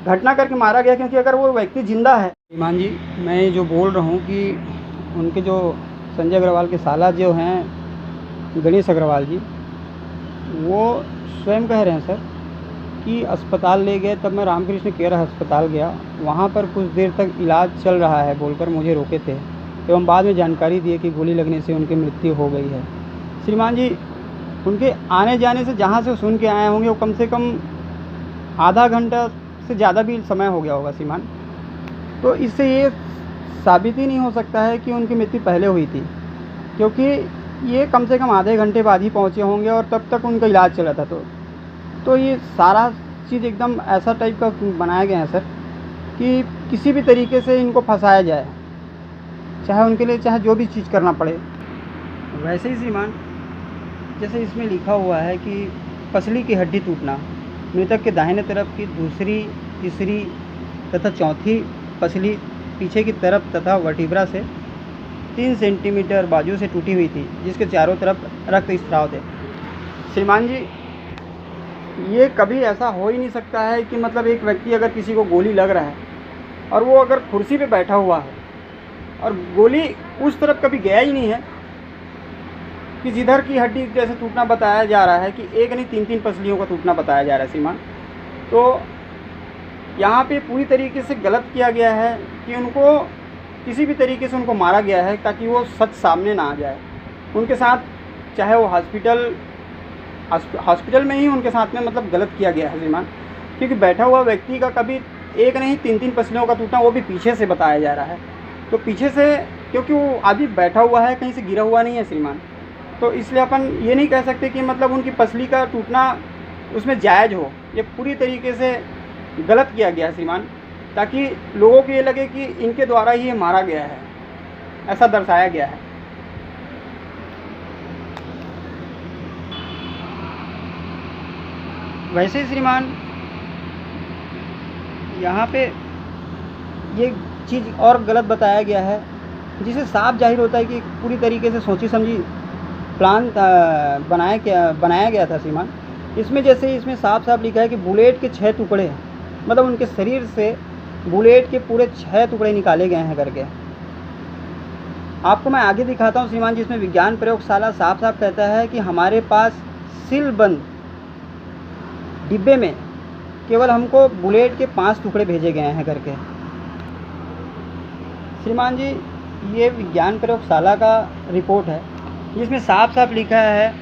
घटना करके मारा गया, क्योंकि अगर वो व्यक्ति जिंदा है। श्रीमान जी, मैं जो बोल रहा हूँ कि उनके जो संजय अग्रवाल के साला जो हैं गणेश अग्रवाल जी, वो स्वयं कह रहे हैं सर कि अस्पताल ले गए, तब मैं रामकृष्ण केयर अस्पताल गया, वहाँ पर कुछ देर तक इलाज चल रहा है बोलकर मुझे रोके थे, एवं बाद में जानकारी दिए कि गोली लगने से उनकी मृत्यु हो गई है। श्रीमान जी, उनके आने जाने से जहाँ से सुन के आए होंगे वो कम से कम आधा घंटा से ज़्यादा भी समय हो गया होगा श्रीमान। तो इससे ये साबित ही नहीं हो सकता है कि उनकी मृत्यु पहले हुई थी, क्योंकि ये कम से कम आधे घंटे बाद ही पहुँचे होंगे और तब तक उनका इलाज चला था। तो ये सारा चीज़ एकदम ऐसा टाइप का बनाया गया है सर कि किसी भी तरीके से इनको फंसाया जाए, चाहे उनके लिए चाहे जो भी चीज़ करना पड़े। वैसे ही श्रीमान, जैसे इसमें लिखा हुआ है कि पसली की हड्डी टूटना, मृतक के दाहिने तरफ की दूसरी, तीसरी तथा चौथी पसली पीछे की तरफ तथा वर्टिब्रा से 3 सेंटीमीटर बाजू से टूटी हुई थी, जिसके चारों तरफ रक्त स्राव थे। श्रीमान जी, ये कभी ऐसा हो ही नहीं सकता है कि मतलब एक व्यक्ति अगर किसी को गोली लग रहा है और वो अगर कुर्सी पे बैठा हुआ है और गोली उस तरफ कभी गया ही नहीं है कि जिधर की हड्डी जैसे टूटना बताया जा रहा है कि एक नहीं 3-3 पसलियों का टूटना बताया जा रहा है श्रीमान। तो यहाँ पे पूरी तरीके से गलत किया गया है कि उनको किसी भी तरीके से उनको मारा गया है ताकि वो सच सामने ना आ जाए। उनके साथ चाहे वो हॉस्पिटल में ही उनके साथ में मतलब गलत किया गया है श्रीमान, क्योंकि बैठा हुआ व्यक्ति का कभी एक नहीं 3-3 पसलियों का टूटना, वो भी पीछे से बताया जा रहा है। तो पीछे से, क्योंकि वो आदमी बैठा हुआ है, कहीं से गिरा हुआ नहीं है श्रीमान, तो इसलिए अपन ये नहीं कह सकते कि मतलब उनकी पसली का टूटना उसमें जायज़ हो। ये पूरी तरीके से गलत किया गया है श्रीमान, ताकि लोगों को ये लगे कि इनके द्वारा ही ये मारा गया है, ऐसा दर्शाया गया है। वैसे ही श्रीमान, यहाँ पे ये चीज़ और गलत बताया गया है, जिसे साफ जाहिर होता है कि पूरी तरीके से सोची समझी प्लान बनाया गया था श्रीमान। इसमें जैसे इसमें साफ साफ लिखा है कि बुलेट के 6 टुकड़े, मतलब उनके शरीर से बुलेट के पूरे 6 टुकड़े निकाले गए हैं करके। आपको मैं आगे दिखाता हूँ श्रीमान, जिसमें विज्ञान प्रयोगशाला साफ साफ कहता है कि हमारे पास सीलबंद डिब्बे में केवल हमको बुलेट के 5 टुकड़े भेजे गए हैं करके। श्रीमान जी, ये विज्ञान प्रयोगशाला का रिपोर्ट है, जिसमें साफ साफ लिखा है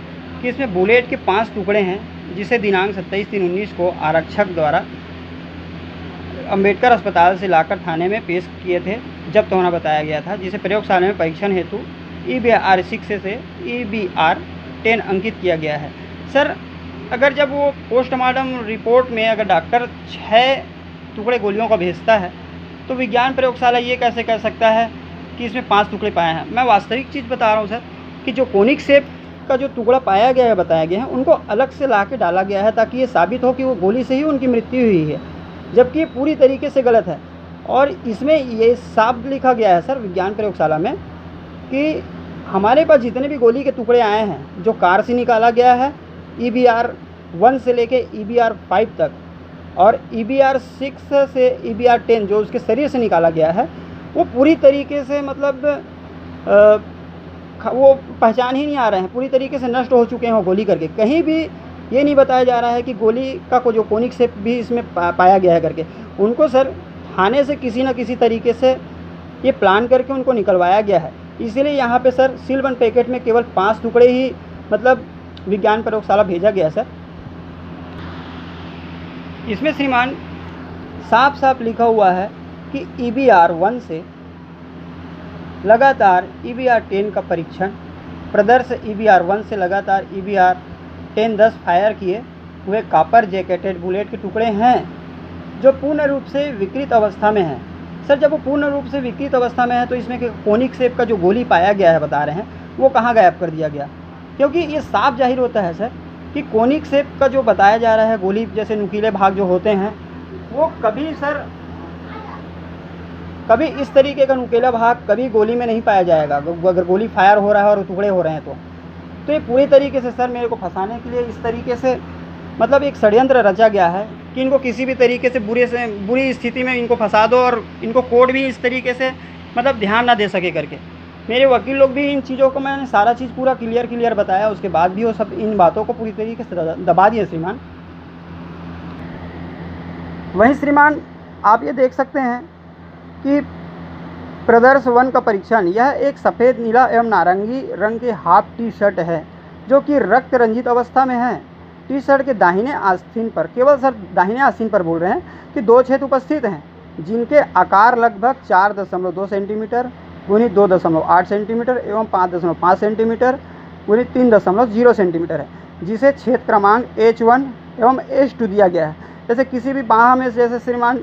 कि इसमें बुलेट के 5 टुकड़े हैं, जिसे दिनांक 27/3/19 को आरक्षक द्वारा अंबेडकर अस्पताल से लाकर थाने में पेश किए थे, जब्त होना बताया गया था, जिसे प्रयोगशाला में परीक्षण हेतु EBR-6 से EBR-10 अंकित किया गया है। सर, अगर जब वो पोस्टमार्टम रिपोर्ट में अगर डॉक्टर 6 टुकड़े गोलियों का भेजता है, तो विज्ञान प्रयोगशाला ये कैसे कर सकता है कि इसमें 5 टुकड़े पाए हैं? मैं वास्तविक चीज़ बता रहा हूँ सर, कि जो कोनिक शेप का जो टुकड़ा पाया गया है, बताया गया है, उनको अलग से ला के डाला गया है ताकि ये साबित हो कि वो गोली से ही उनकी मृत्यु हुई है, जबकि ये पूरी तरीके से गलत है। और इसमें ये साफ लिखा गया है सर विज्ञान प्रयोगशाला में कि हमारे पास जितने भी गोली के टुकड़े आए हैं, जो कार से निकाला गया है EBR-1 से लेके EBR-5 तक, और EBR-6 से EBR-10 जो उसके शरीर से निकाला गया है, वो पूरी तरीके से मतलब वो पहचान ही नहीं आ रहे हैं, पूरी तरीके से नष्ट हो चुके हैं वो गोली करके। कहीं भी ये नहीं बताया जा रहा है कि गोली का को जो कोनिक शेप भी इसमें पाया गया है करके। उनको सर थाने से किसी न किसी तरीके से ये प्लान करके उनको निकलवाया गया है, इसीलिए यहाँ पे सर सीलबंद पैकेट में केवल 5 टुकड़े ही मतलब विज्ञान प्रयोगशाला भेजा गया सर। इसमें श्रीमान साफ साफ लिखा हुआ है कि EBR-1 से लगातार EBR-10 का परीक्षण, प्रदर्श EBR-1 से लगातार EBR-10 10 फायर किए हुए कॉपर जैकेटेड बुलेट के टुकड़े हैं, जो पूर्ण रूप से विकृत अवस्था में हैं। सर, जब वो पूर्ण रूप से विकृत अवस्था में है, तो इसमें कोनिक शेप का जो गोली पाया गया है, बता रहे हैं, वो कहाँ गायब कर दिया गया? क्योंकि ये साफ जाहिर होता है सर कि कोनिक शेप का जो बताया जा रहा है गोली जैसे नुकीले भाग जो होते हैं, वो कभी सर कभी इस तरीके का नुकीला भाग कभी गोली में नहीं पाया जाएगा। अगर गोली फायर हो रहा है और टुकड़े हो रहे हैं तो ये पूरी तरीके से सर मेरे को फंसाने के लिए इस तरीके से मतलब एक षड्यंत्र रचा गया है कि इनको किसी भी तरीके से बुरी स्थिति में इनको फंसा दो और इनको कोर्ट भी इस तरीके से मतलब ध्यान ना दे सके करके। मेरे वकील लोग भी इन चीज़ों को, मैंने सारा चीज़ पूरा क्लियर बताया, उसके बाद भी वो सब इन बातों को पूरी तरीके से दबा दिए श्रीमान। वहीं श्रीमान आप ये देख सकते हैं कि प्रदर्श 1 का परीक्षण, यह एक सफ़ेद, नीला एवं नारंगी रंग के हाफ टी शर्ट है जो कि रक्त रंजित अवस्था में है। टी शर्ट के दाहिने आस्तीन पर, केवल सर दाहिने आस्तीन पर बोल रहे हैं, कि 2 छेद उपस्थित हैं जिनके आकार लगभग 4.2 सेंटीमीटर गुणित 2.8 सेंटीमीटर एवं 5.5 सेंटीमीटर गुणित 3.0 सेंटीमीटर है, जिसे छेद क्रमांक H1 एवं H2 दिया गया है। जैसे किसी भी बाह में जैसे श्रीमान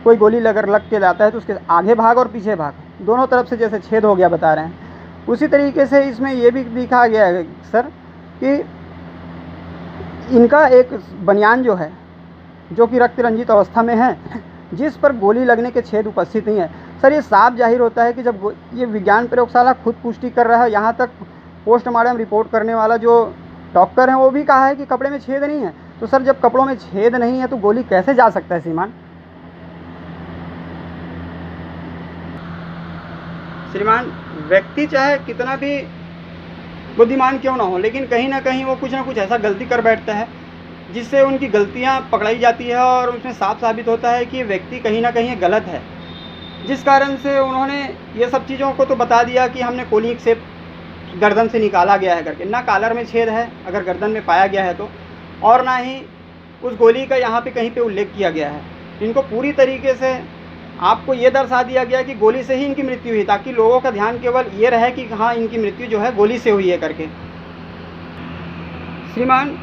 कोई गोली लग के जाता है तो उसके आगे भाग और पीछे भाग दोनों तरफ से जैसे छेद हो गया बता रहे हैं, उसी तरीके से इसमें ये भी दिखा गया है सर कि इनका एक बनियान जो है जो कि रक्त रंजित अवस्था में है, जिस पर गोली लगने के छेद उपस्थित नहीं है। सर ये साफ जाहिर होता है कि जब ये विज्ञान प्रयोगशाला खुद पुष्टि कर रहा है, यहाँ तक पोस्टमार्टम रिपोर्ट करने वाला जो डॉक्टर है वो भी कहा है कि कपड़े में छेद नहीं है, तो सर जब कपड़ों में छेद नहीं है तो गोली कैसे जा सकता है श्रीमान? श्रीमान व्यक्ति चाहे कितना भी बुद्धिमान क्यों ना हो, लेकिन कहीं ना कहीं वो कुछ ना कुछ ऐसा गलती कर बैठता है जिससे उनकी गलतियां पकड़ाई जाती है और उसमें साफ साबित होता है कि व्यक्ति कहीं ना कहीं गलत है, जिस कारण से उन्होंने ये सब चीज़ों को तो बता दिया कि हमने कोलिक से गर्दन से निकाला गया है करके, ना कॉलर में छेद है अगर गर्दन में पाया गया है तो, और ना ही उस गोली का यहाँ पे कहीं पे उल्लेख किया गया है। इनको पूरी तरीके से आपको ये दर्शा दिया गया कि गोली से ही इनकी मृत्यु हुई, ताकि लोगों का ध्यान केवल ये रहे कि हाँ इनकी मृत्यु जो है गोली से हुई है करके। श्रीमान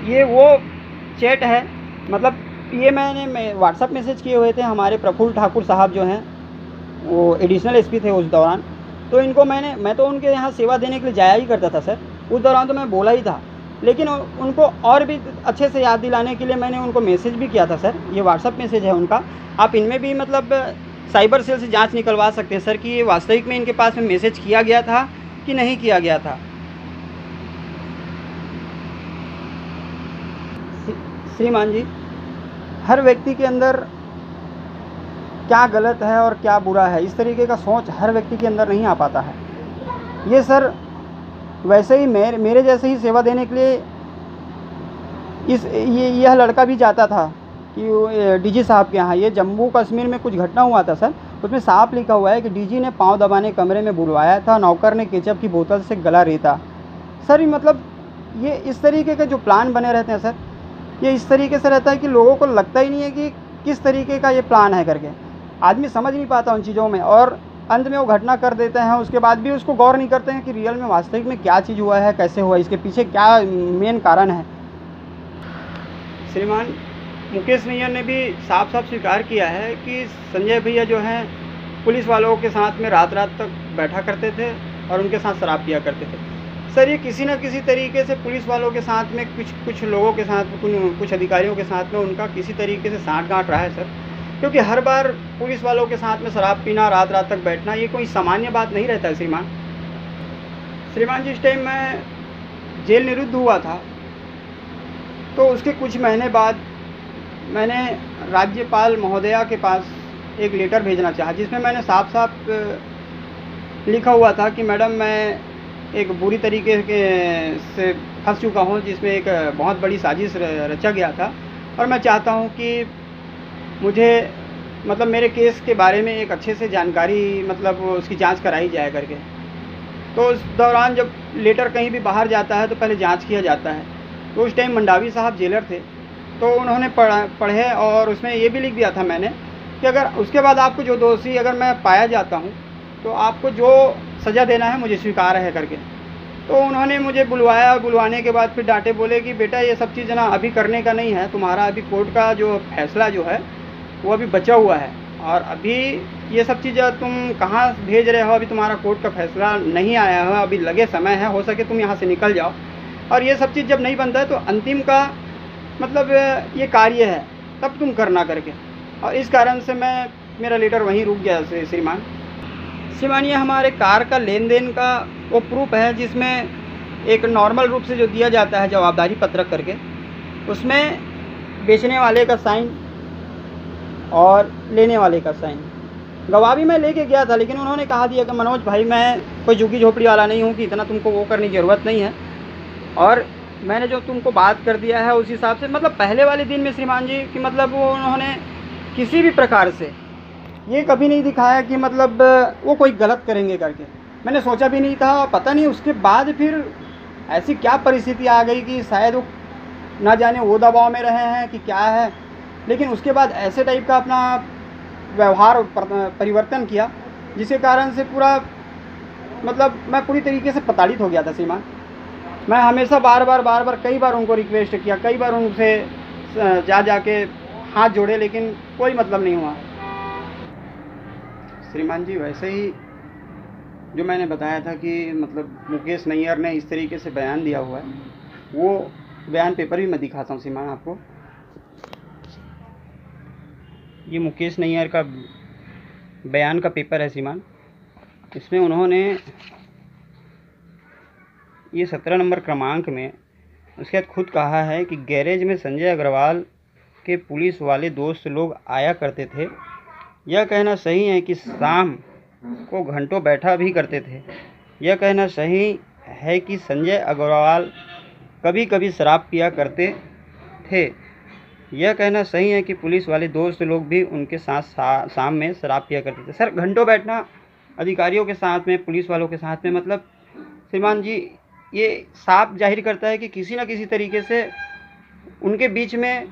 ये वो चैट है, मतलब ये मैंने व्हाट्सअप मैसेज किए हुए थे हमारे प्रफुल्ल ठाकुर साहब जो हैं, वो एडिशनल एसपी थे उस दौरान, तो इनको मैं तो उनके यहाँ सेवा देने के लिए जाया ही करता था सर, उस दौरान तो मैं बोला ही था, लेकिन उनको और भी अच्छे से याद दिलाने के लिए मैंने उनको मैसेज भी किया था सर। ये व्हाट्सअप मैसेज है उनका, आप इनमें भी मतलब साइबर सेल से जांच निकलवा सकते हैं सर कि ये वास्तविक में इनके पास में मैसेज किया गया था कि नहीं किया गया था। श्रीमान जी, हर व्यक्ति के अंदर क्या गलत है और क्या बुरा है, इस तरीके का सोच हर व्यक्ति के अंदर नहीं आ पाता है। ये सर वैसे ही मेरे जैसे ही सेवा देने के लिए यह लड़का भी जाता था कि डीजी साहब के यहाँ। ये जम्मू कश्मीर में कुछ घटना हुआ था सर, उसमें साफ लिखा हुआ है कि डीजी ने पाँव दबाने कमरे में बुलवाया था, नौकर ने केचप की बोतल से गला रेता। सर मतलब ये इस तरीके के जो प्लान बने रहते हैं सर, ये इस तरीके से रहता है कि लोगों को लगता ही नहीं है कि किस तरीके का ये प्लान है करके, आदमी समझ नहीं पाता उन चीज़ों में, और अंत में वो घटना कर देते हैं। उसके बाद भी उसको गौर नहीं करते हैं कि रियल में वास्तविक में क्या चीज़ हुआ है, कैसे हुआ, इसके पीछे क्या मेन कारण है। श्रीमान मुकेश नैयर ने भी साफ साफ स्वीकार किया है कि संजय भैया जो हैं पुलिस वालों के साथ में रात तक बैठा करते थे और उनके साथ शराब पिया करते थे। सर ये किसी न किसी तरीके से पुलिस वालों के साथ में कुछ लोगों के साथ, कुछ अधिकारियों के साथ में उनका किसी तरीके से साँठ-गाँठ रहा है सर, क्योंकि हर बार पुलिस वालों के साथ में शराब पीना, रात तक बैठना, ये कोई सामान्य बात नहीं रहता है श्रीमान। श्रीमान जिस टाइम मैं जेल निरुद्ध हुआ था तो उसके कुछ महीने बाद मैंने राज्यपाल महोदया के पास एक लेटर भेजना चाहा, जिसमें मैंने साफ साफ लिखा हुआ था कि मैडम मैं एक बुरी तरीके से फंस चुका हूँ, जिसमें एक बहुत बड़ी साजिश रचा गया था, और मैं चाहता हूँ कि मुझे मतलब मेरे केस के बारे में एक अच्छे से जानकारी, मतलब उसकी जांच कराई जाए करके। तो उस दौरान जब लेटर कहीं भी बाहर जाता है तो पहले जांच किया जाता है। तो उस टाइम मंडावी साहब जेलर थे, तो उन्होंने पढ़े और उसमें ये भी लिख दिया था मैंने कि अगर उसके बाद आपको जो दोषी अगर मैं पाया जाता हूँ तो आपको जो सज़ा देना है मुझे स्वीकार है करके। तो उन्होंने मुझे बुलवाया, बुलवाने के बाद फिर डांटे, बोले कि बेटा ये सब चीज़ ना अभी करने का नहीं है, तुम्हारा अभी कोर्ट का जो फैसला जो है वो अभी बचा हुआ है, और अभी ये सब चीज़ें तुम कहाँ भेज रहे हो, अभी तुम्हारा कोर्ट का फैसला नहीं आया है, अभी लगे समय है, हो सके तुम यहाँ से निकल जाओ। और ये सब चीज़ जब नहीं बनता है तो अंतिम का मतलब ये कार्य है तब तुम करना करके, और इस कारण से मेरा लेटर वहीं रुक गया श्रीमान। श्रीमान ये हमारे कार का लेन देन का वो प्रूफ है, जिसमें एक नॉर्मल रूप से जो दिया जाता है जवाबदारी पत्रक करके, उसमें बेचने वाले का साइन और लेने वाले का साइन। गवाह भी मैं लेके गया था, लेकिन उन्होंने कहा दिया कि मनोज भाई मैं कोई झुग्गी झोपड़ी वाला नहीं हूँ कि इतना तुमको वो करने की ज़रूरत नहीं है, और मैंने जो तुमको बात कर दिया है उस हिसाब से, मतलब पहले वाले दिन में श्रीमान जी कि मतलब वो उन्होंने किसी भी प्रकार से ये कभी नहीं दिखाया कि मतलब वो कोई गलत करेंगे करके। मैंने सोचा भी नहीं था, पता नहीं उसके बाद फिर ऐसी क्या परिस्थिति आ गई कि शायद वो ना जाने वो दबाव में रहे हैं कि क्या है, लेकिन उसके बाद ऐसे टाइप का अपना व्यवहार परिवर्तन किया, जिसके कारण से पूरा मतलब मैं पूरी तरीके से प्रताड़ित हो गया था श्रीमान। मैं हमेशा बार बार कई बार उनको रिक्वेस्ट किया, कई बार उनसे जाके हाथ जोड़े, लेकिन कोई मतलब नहीं हुआ श्रीमान जी। वैसे ही जो मैंने बताया था कि मतलब मुकेश नैयर ने इस तरीके से बयान दिया हुआ है, वो बयान पेपर भी मैं दिखाता हूँ श्रीमान आपको। ये मुकेश नैयर का बयान का पेपर है श्रीमान। इसमें उन्होंने ये 17 नंबर क्रमांक में उसके बाद खुद कहा है कि गैरेज में संजय अग्रवाल के पुलिस वाले दोस्त लोग आया करते थे। यह कहना सही है कि शाम को घंटों बैठा भी करते थे। यह कहना सही है कि संजय अग्रवाल कभी कभी शराब पिया करते थे। यह कहना सही है कि पुलिस वाले दोस्त लोग भी उनके साथ शाम में शराब पिया करते थे। सर, घंटों बैठना अधिकारियों के साथ में, पुलिस वालों के साथ में, मतलब श्रीमान जी ये साफ जाहिर करता है कि किसी न किसी तरीके से उनके बीच में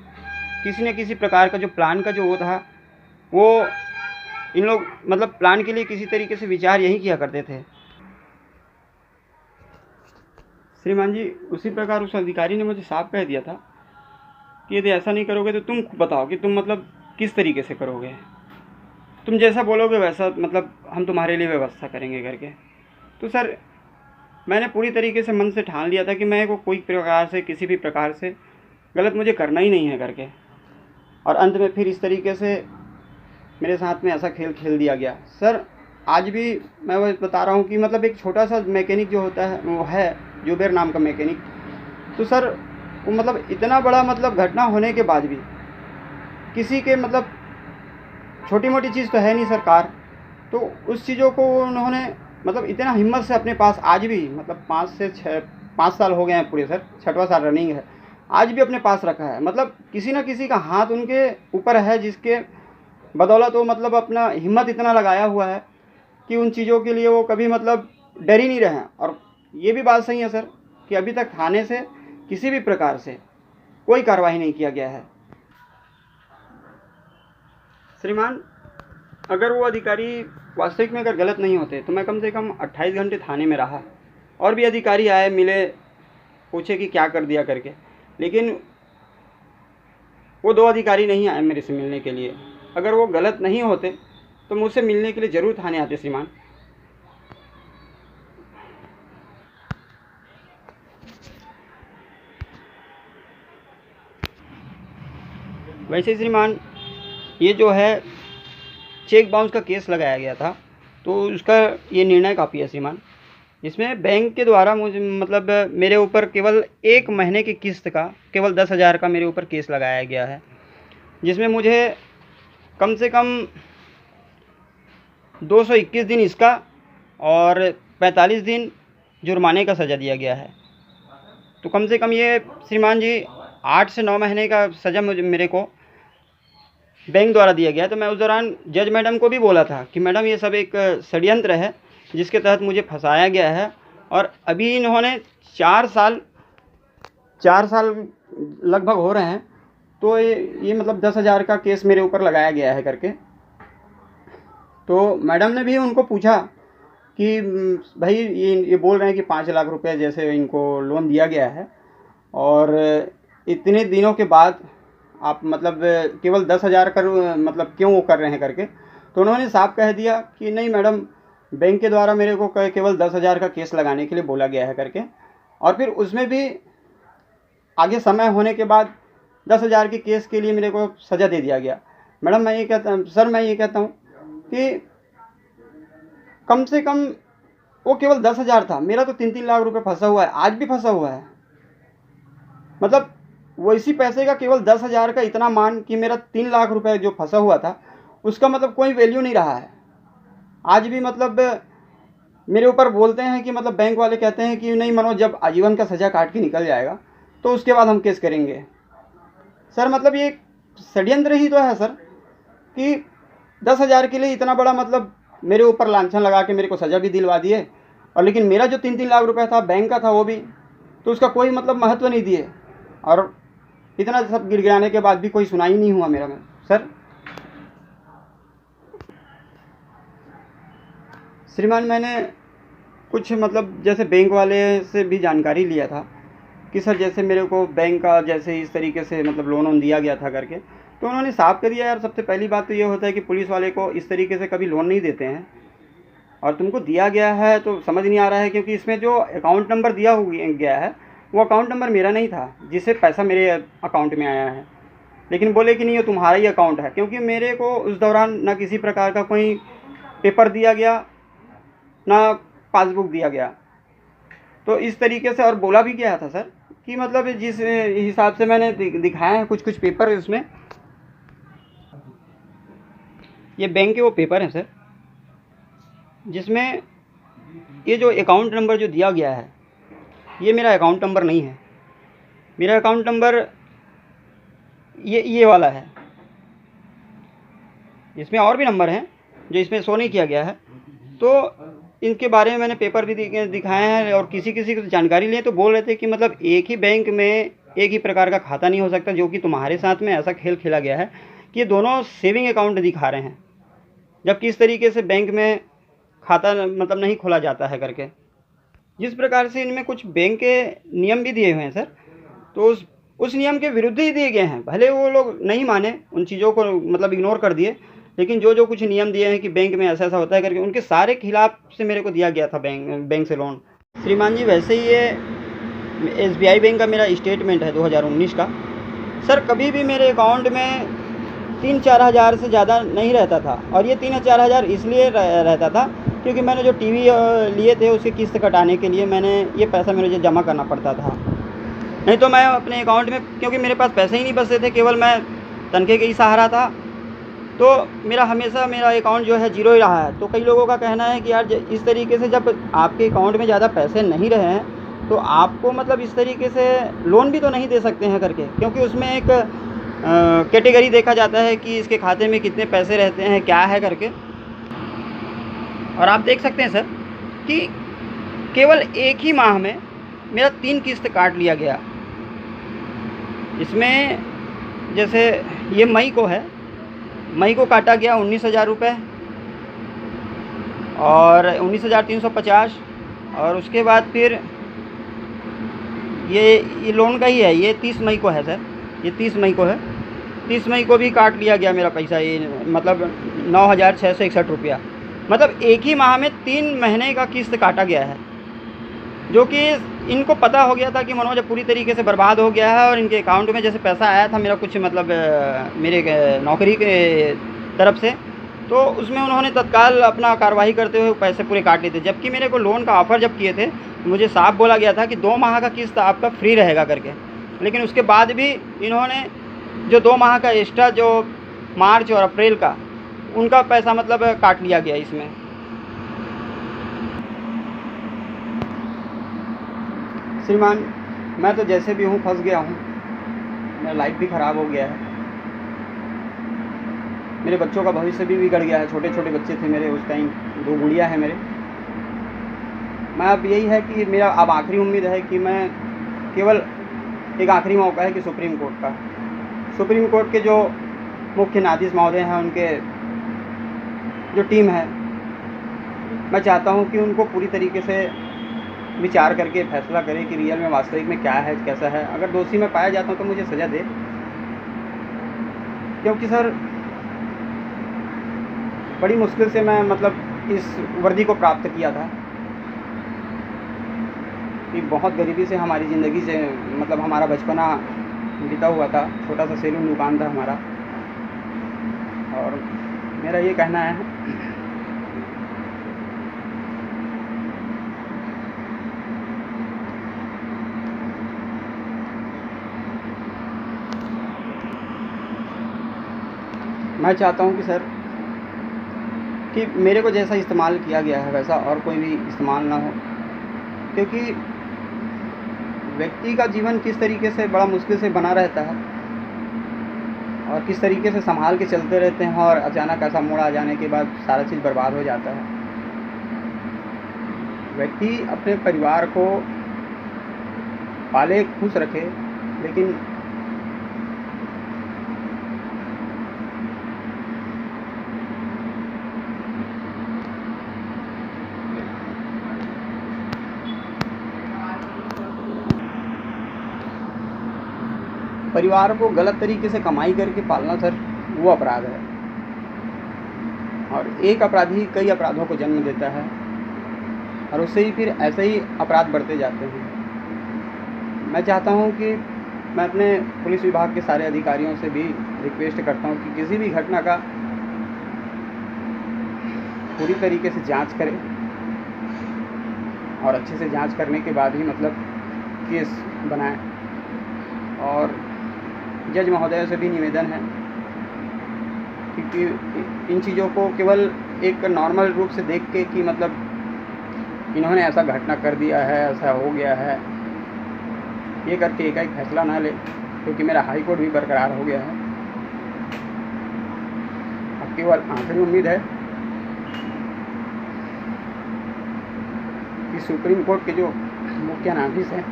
किसी न किसी प्रकार का जो प्लान का जो वो था, वो इन लोग मतलब प्लान के लिए किसी तरीके से विचार यही किया करते थे श्रीमान जी। उसी प्रकार उस अधिकारी ने मुझे साफ कह दिया था कि यदि ऐसा नहीं करोगे तो तुम बताओ कि तुम मतलब किस तरीके से करोगे, तुम जैसा बोलोगे वैसा मतलब हम तुम्हारे लिए व्यवस्था करेंगे करके। तो सर मैंने पूरी तरीके से मन से ठान लिया था कि मैं को कोई प्रकार से किसी भी प्रकार से गलत मुझे करना ही नहीं है करके, और अंत में फिर इस तरीके से मेरे साथ में ऐसा खेल खेल दिया गया। सर आज भी मैं वो बता रहा हूँ कि मतलब एक छोटा सा मैकेनिक जो होता है वो है जुबेर नाम का मैकेनिक, तो सर वो मतलब इतना बड़ा मतलब घटना होने के बाद भी किसी के मतलब छोटी मोटी चीज़ तो है नहीं सरकार, तो उस चीज़ों को उन्होंने मतलब इतना हिम्मत से अपने पास आज भी मतलब 5 साल हो गए हैं पूरे सर, 6वां साल रनिंग है, आज भी अपने पास रखा है। मतलब किसी न किसी का हाथ उनके ऊपर है, जिसके बदौलत वो मतलब अपना हिम्मत इतना लगाया हुआ है कि उन चीज़ों के लिए वो कभी मतलब डर ही नहीं रहे हैं। और ये भी बात सही है सर कि अभी तक थाने से किसी भी प्रकार से कोई कार्रवाई नहीं किया गया है श्रीमान। अगर वो अधिकारी वास्तविक में अगर गलत नहीं होते तो मैं कम से कम 28 घंटे थाने में रहा, और भी अधिकारी आए, मिले, पूछे कि क्या कर दिया करके, लेकिन वो 2 अधिकारी नहीं आए मेरे से मिलने के लिए। अगर वो गलत नहीं होते तो मुझसे मिलने के लिए ज़रूर थाने आते श्रीमान। वैसे श्रीमान ये जो है चेक बाउंस का केस लगाया गया था, तो उसका ये निर्णय काफ़ी है श्रीमान। इसमें बैंक के द्वारा मुझे मतलब मेरे ऊपर केवल 1 महीने की किस्त का केवल 10,000 का मेरे ऊपर केस लगाया गया है, जिसमें मुझे कम से कम 221 दिन इसका और 45 दिन जुर्माने का सज़ा दिया गया है। तो कम से कम ये श्रीमान जी 8 से 9 महीने का सज़ा मेरे को बैंक द्वारा दिया गया। तो मैं उस दौरान जज मैडम को भी बोला था कि मैडम ये सब एक षड्यंत्र है जिसके तहत मुझे फंसाया गया है, और अभी इन्होंने 4 साल लगभग हो रहे हैं, तो ये मतलब 10,000 का केस मेरे ऊपर लगाया गया है करके। तो मैडम ने भी उनको पूछा कि भाई ये बोल रहे हैं कि 5 लाख रुपए जैसे इनको लोन दिया गया है, और इतने दिनों के बाद आप मतलब केवल 10,000 कर मतलब क्यों वो कर रहे हैं करके। तो उन्होंने साफ कह दिया कि नहीं मैडम, बैंक के द्वारा मेरे को केवल 10,000 का केस लगाने के लिए बोला गया है करके, और फिर उसमें भी आगे समय होने के बाद 10,000 के केस के लिए मेरे को सज़ा दे दिया गया। मैडम मैं ये कहता हूँ सर, मैं ये कहता हूँ कि कम से कम वो केवल 10,000 था, मेरा तो 3-3 लाख रुपए फंसा हुआ है, आज भी फंसा हुआ है। मतलब वो इसी पैसे का केवल 10,000 का इतना मान कि मेरा 3 लाख रुपए जो फंसा हुआ था उसका मतलब कोई वैल्यू नहीं रहा है। आज भी मतलब मेरे ऊपर बोलते हैं कि मतलब बैंक वाले कहते हैं कि नहीं मनोज, जब आजीवन का सज़ा काट के निकल जाएगा तो उसके बाद हम केस करेंगे। सर मतलब ये षड्यंत्र ही तो है सर, कि 10,000 के लिए इतना बड़ा मतलब मेरे ऊपर लांछन लगा के मेरे को सज़ा भी दिलवा दिए, और लेकिन मेरा जो 3-3 लाख रुपए था बैंक का था वो भी, तो उसका कोई मतलब महत्व नहीं दिए, और इतना सब गिड़गिड़ाने के बाद भी कोई सुनाई नहीं हुआ मेरा में सर। श्रीमान मैंने कुछ मतलब जैसे बैंक वाले से भी जानकारी लिया था कि सर जैसे मेरे को बैंक का जैसे इस तरीके से मतलब लोन दिया गया था करके, तो उन्होंने साफ कर दिया यार सबसे पहली बात तो ये होता है कि पुलिस वाले को इस तरीके से कभी लोन नहीं देते हैं, और तुमको दिया गया है तो समझ नहीं आ रहा है, क्योंकि इसमें जो अकाउंट नंबर दिया गया है वो अकाउंट नंबर मेरा नहीं था जिससे पैसा मेरे अकाउंट में आया है, लेकिन बोले कि नहीं ये तुम्हारा ही अकाउंट है, क्योंकि मेरे को उस दौरान ना किसी प्रकार का कोई पेपर दिया गया ना पासबुक दिया गया। तो इस तरीके से और बोला भी गया था सर कि मतलब जिस हिसाब से मैंने दिखाया है कुछ पेपर है उसमें, ये बैंक के वो पेपर हैं सर जिसमें ये जो अकाउंट नंबर जो दिया गया है ये मेरा अकाउंट नंबर नहीं है। मेरा अकाउंट नंबर ये वाला है, इसमें और भी नंबर हैं जो इसमें शो नहीं किया गया है। तो इनके बारे में मैंने पेपर भी दिखाए हैं, और किसी को जानकारी लिए तो बोल रहे थे कि मतलब एक ही बैंक में एक ही प्रकार का खाता नहीं हो सकता, जो कि तुम्हारे साथ में ऐसा खेल खेला गया है कि ये दोनों सेविंग अकाउंट दिखा रहे हैं, जबकि इस तरीके से बैंक में खाता मतलब नहीं खोला जाता है करके। जिस प्रकार से इनमें कुछ बैंक के नियम भी दिए हुए हैं सर, तो उस नियम के विरुद्ध ही दिए गए हैं। भले वो लोग नहीं माने, उन चीज़ों को मतलब इग्नोर कर दिए, लेकिन जो कुछ नियम दिए हैं कि बैंक में ऐसा होता है करके, उनके सारे खिलाफ से मेरे को दिया गया था बैंक से लोन। श्रीमान जी वैसे ही ये SBI बैंक का मेरा स्टेटमेंट है 2019 का सर, कभी भी मेरे अकाउंट में 3-4 हज़ार से ज़्यादा नहीं रहता था, और ये 3-4 हज़ार इसलिए रहता था क्योंकि मैंने जो टीवी लिए थे उसकी किस्त कटाने के लिए मैंने ये पैसा मुझे जमा करना पड़ता था, नहीं तो मैं अपने अकाउंट में, क्योंकि मेरे पास पैसे ही नहीं बचते थे, केवल मैं तनखे के ही सहारा था, तो मेरा हमेशा मेरा अकाउंट जो है जीरो ही रहा है। तो कई लोगों का कहना है कि यार इस तरीके से जब आपके अकाउंट में ज़्यादा पैसे नहीं रहे हैं तो आपको मतलब इस तरीके से लोन भी तो नहीं दे सकते हैं करके, क्योंकि उसमें एक कैटेगरी देखा जाता है कि इसके खाते में कितने पैसे रहते हैं क्या है करके। और आप देख सकते हैं सर कि केवल एक ही माह में मेरा 3 किस्त काट लिया गया। इसमें जैसे ये मई को है, मई को काटा गया 19,000 रुपये और 19,350, और उसके बाद फिर ये लोन का ही है, ये 30 मई को है सर, ये 30 मई को है। 30 मई को भी काट लिया गया मेरा पैसा, ये मतलब 9,661 रुपया। मतलब एक ही माह में 3 महीने का किस्त काटा गया है, जो कि इनको पता हो गया था कि मनोज पूरी तरीके से बर्बाद हो गया है, और इनके अकाउंट में जैसे पैसा आया था मेरा कुछ मतलब मेरे नौकरी के तरफ से, तो उसमें उन्होंने तत्काल अपना कार्रवाई करते हुए पैसे पूरे काट लिए थे। जबकि मेरे को लोन का ऑफ़र जब किए थे मुझे साफ बोला गया था कि 2 माह का किस्त आपका फ्री रहेगा करके, लेकिन उसके बाद भी इन्होंने जो 2 माह का एक्स्ट्रा जो मार्च और अप्रैल का उनका पैसा मतलब काट लिया गया इसमें। श्रीमान मैं तो जैसे भी हूँ फंस गया हूँ, मेरा लाइफ भी ख़राब हो गया है, मेरे बच्चों का भविष्य भी बिगड़ गया है। छोटे छोटे बच्चे थे मेरे उस टाइम, 2 गुड़िया है मेरे। मैं अब यही है कि मेरा अब आखिरी उम्मीद है कि मैं केवल एक आखिरी मौका है कि सुप्रीम कोर्ट के जो मुख्य न्यायाधीश महोदय हैं, उनके जो टीम है, मैं चाहता हूं कि उनको पूरी तरीके से विचार करके फैसला करें कि रियल में वास्तविक में क्या है कैसा है। अगर दोषी मैं पाया जाता हूं तो मुझे सज़ा दे, क्योंकि सर बड़ी मुश्किल से मैं मतलब इस वर्दी को प्राप्त किया था, कि बहुत गरीबी से हमारी ज़िंदगी से मतलब हमारा बचपना बीता हुआ था। छोटा सा सैलून दुकान था हमारा, और मेरा ये कहना है मैं चाहता हूँ कि सर कि मेरे को जैसा इस्तेमाल किया गया है वैसा और कोई भी इस्तेमाल ना हो, क्योंकि व्यक्ति का जीवन किस तरीके से बड़ा मुश्किल से बना रहता है और किस तरीके से संभाल के चलते रहते हैं, और अचानक ऐसा मोड़ आ जाने के बाद सारा चीज़ बर्बाद हो जाता है। व्यक्ति अपने परिवार को पाले, खुश रखे, लेकिन परिवार को गलत तरीके से कमाई करके पालना सर वो अपराध है, और एक अपराधी कई अपराधों को जन्म देता है और उससे ही फिर ऐसे ही अपराध बढ़ते जाते हैं। मैं चाहता हूं कि मैं अपने पुलिस विभाग के सारे अधिकारियों से भी रिक्वेस्ट करता हूं कि किसी भी घटना का पूरी तरीके से जांच करें और अच्छे से जांच करने के बाद ही मतलब केस बनाएं। और जज महोदय से भी निवेदन है क्योंकि इन चीज़ों को केवल एक नॉर्मल रूप से देख के कि मतलब इन्होंने ऐसा घटना कर दिया है, ऐसा हो गया है, ये करके एक फैसला ना ले, क्योंकि मेरा हाई कोर्ट भी बरकरार हो गया है। अब केवल आखिरी उम्मीद है कि सुप्रीम कोर्ट के जो मुख्य न्यायाधीश हैं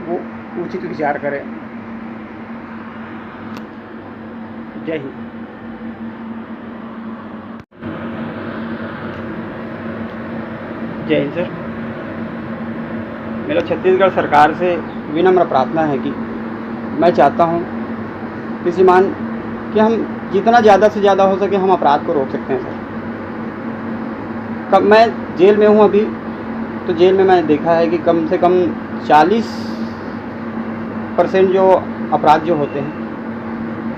वो उचित विचार करें। जय हिंद। जय हिंद सर। मेरा छत्तीसगढ़ सरकार से विनम्र प्रार्थना है कि मैं चाहता हूं कि श्रीमान कि हम जितना ज़्यादा से ज़्यादा हो सके हम अपराध को रोक सकते हैं सर। कब मैं जेल में हूं अभी, तो जेल में मैंने देखा है कि कम से कम 40% जो अपराध जो होते हैं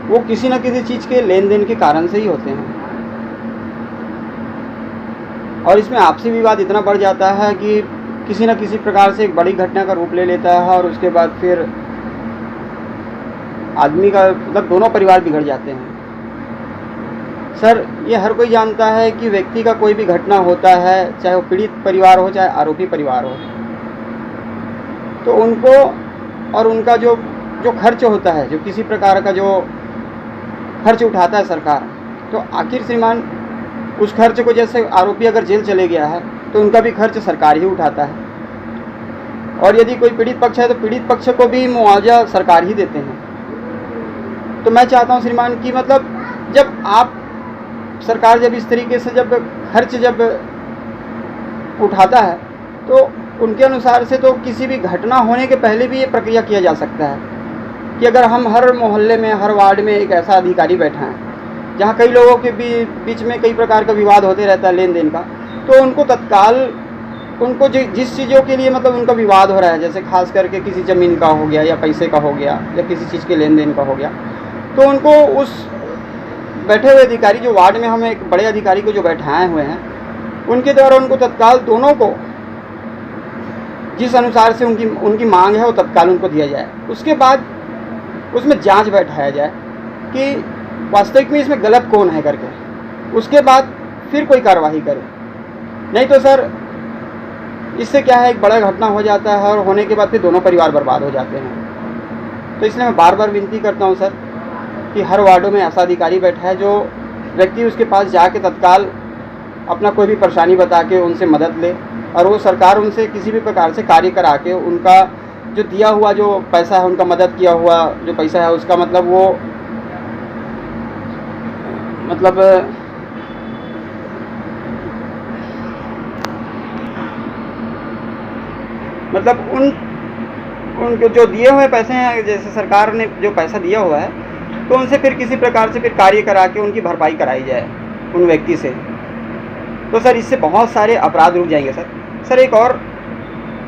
वो किसी न किसी चीज़ के लेन देन के कारण से ही होते हैं, और इसमें आपसी विवाद इतना बढ़ जाता है कि किसी न किसी प्रकार से एक बड़ी घटना का रूप ले लेता है और उसके बाद फिर आदमी का मतलब दोनों परिवार बिगड़ जाते हैं। सर ये हर कोई जानता है कि व्यक्ति का कोई भी घटना होता है, चाहे वो पीड़ित परिवार हो चाहे आरोपी परिवार हो, तो उनको और उनका जो खर्च होता है, जो किसी प्रकार का जो खर्च उठाता है सरकार, तो आखिर श्रीमान उस खर्च को, जैसे आरोपी अगर जेल चले गया है तो उनका भी खर्च सरकार ही उठाता है, और यदि कोई पीड़ित पक्ष है तो पीड़ित पक्ष को भी मुआवजा सरकार ही देते हैं। तो मैं चाहता हूं श्रीमान कि मतलब जब आप सरकार जब इस तरीके से जब खर्च जब उठाता है तो उनके अनुसार से तो किसी भी घटना होने के पहले भी ये प्रक्रिया किया जा सकता है कि अगर हम हर मोहल्ले में, हर वार्ड में एक ऐसा अधिकारी बैठा है जहाँ कई लोगों के बीच में कई प्रकार का विवाद होते रहता है लेन देन का, तो उनको तत्काल उनको जिस चीज़ों के लिए मतलब उनका विवाद हो रहा है, जैसे खास करके किसी ज़मीन का हो गया या पैसे का हो गया या किसी चीज़ के लेन देन का हो गया, तो उनको उस बैठे हुए अधिकारी, जो वार्ड में हम एक बड़े अधिकारी को जो बैठाए हुए हैं, उनके द्वारा उनको तत्काल दोनों को जिस अनुसार से उनकी मांग है वो तत्काल उनको दिया जाए। उसके बाद उसमें जांच बैठाया जाए कि वास्तविक में इसमें गलत कौन है करके, उसके बाद फिर कोई कार्रवाई करे। नहीं तो सर इससे क्या है, एक बड़ा घटना हो जाता है और होने के बाद फिर दोनों परिवार बर्बाद हो जाते हैं। तो इसलिए मैं बार बार विनती करता हूं सर कि हर वार्डों में ऐसा अधिकारी बैठा है जो व्यक्ति उसके पास जाके तत्काल अपना कोई भी परेशानी बता के उनसे मदद ले, और वो सरकार उनसे किसी भी प्रकार से कार्य करा के उनका जो दिया हुआ जो पैसा है, उनका मदद किया हुआ जो पैसा है, उसका मतलब वो मतलब उनके जो दिए हुए पैसे हैं, जैसे सरकार ने जो पैसा दिया हुआ है, तो उनसे फिर किसी प्रकार से फिर कार्य करा के उनकी भरपाई कराई जाए उन व्यक्ति से। तो सर इससे बहुत सारे अपराध रुक जाएंगे सर। सर एक और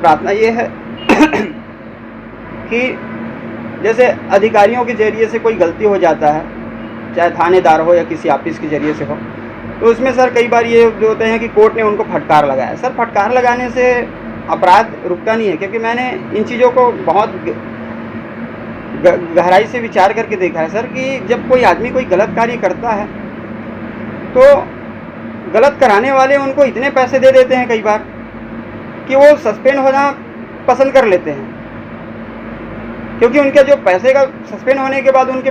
प्रार्थना ये है कि जैसे अधिकारियों के जरिए से कोई गलती हो जाता है, चाहे थानेदार हो या किसी ऑफिस के जरिए से हो, तो उसमें सर कई बार ये होते हैं कि कोर्ट ने उनको फटकार लगाया। सर फटकार लगाने से अपराध रुकता नहीं है, क्योंकि मैंने इन चीज़ों को बहुत गहराई से विचार करके देखा है सर कि जब कोई आदमी कोई गलत कार्य करता है तो गलत कराने वाले उनको इतने पैसे दे देते हैं कई बार कि वो सस्पेंड होना पसंद कर लेते हैं, क्योंकि उनके जो पैसे का सस्पेंड होने के बाद उनके